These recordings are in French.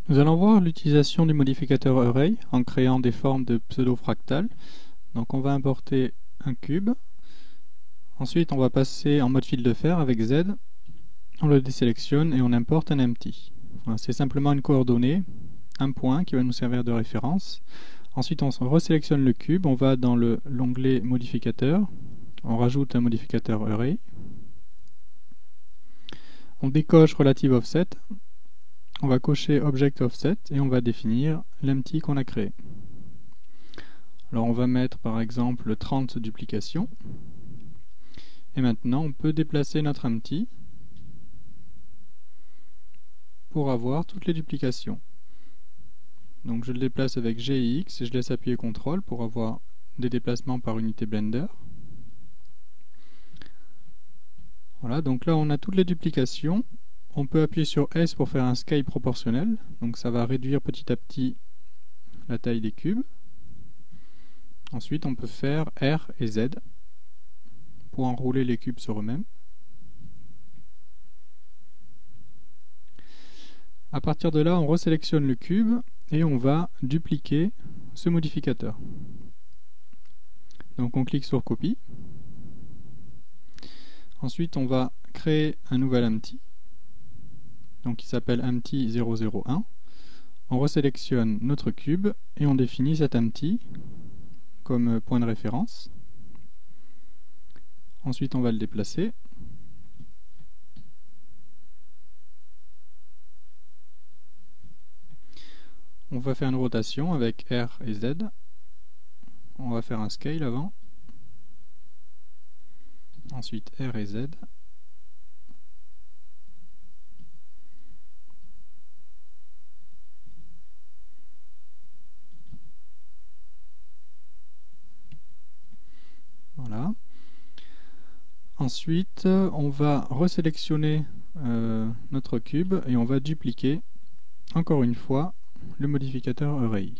Nous allons voir l'utilisation du modificateur Array en créant des formes de pseudo-fractales. Donc on va importer un cube. Ensuite on va passer en mode fil de fer avec Z. On le désélectionne et on importe un empty. Voilà, c'est simplement une coordonnée, un point qui va nous servir de référence. Ensuite on resélectionne le cube, on va dans l'onglet modificateur, on rajoute un modificateur Array. On décoche Relative Offset. On va cocher Object Offset et on va définir l'empty qu'on a créé. Alors on va mettre par exemple 30 duplications. Et maintenant on peut déplacer notre empty pour avoir toutes les duplications. Donc je le déplace avec G et X et je laisse appuyer CTRL pour avoir des déplacements par unité Blender. Voilà, donc là on a toutes les duplications. On peut appuyer sur S pour faire un scale proportionnel. Donc ça va réduire petit à petit la taille des cubes. Ensuite on peut faire R et Z pour enrouler les cubes sur eux-mêmes. À partir de là, on resélectionne le cube et on va dupliquer ce modificateur. Donc on clique sur copie. Ensuite, on va créer un nouvel empty, donc qui s'appelle empty 001. On resélectionne notre cube et on définit cet empty comme point de référence. Ensuite, on va le déplacer. On va faire une rotation avec R et Z. On va faire un scale avant. Ensuite R et Z. Voilà. Ensuite, on va resélectionner notre cube et on va dupliquer encore une fois le modificateur Array.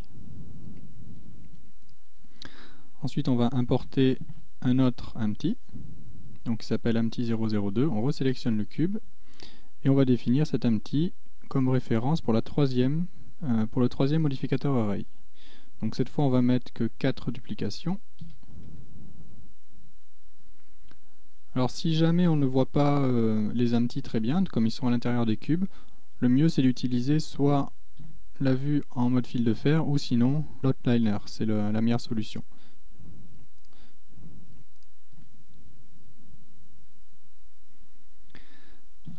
Ensuite, on va importer un autre empty, donc qui s'appelle empty 002. On resélectionne le cube et on va définir cet empty comme référence pour le troisième modificateur Array. Donc cette fois, on va mettre que 4 duplications. Alors si jamais on ne voit pas les empties très bien, comme ils sont à l'intérieur des cubes, le mieux c'est d'utiliser soit la vue en mode fil de fer ou sinon l'outliner, c'est la meilleure solution.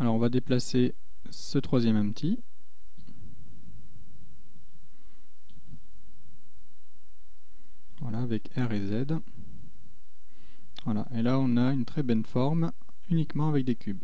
Alors on va déplacer ce troisième empty. Voilà, avec R et Z. Voilà, et là on a une très belle forme uniquement avec des cubes.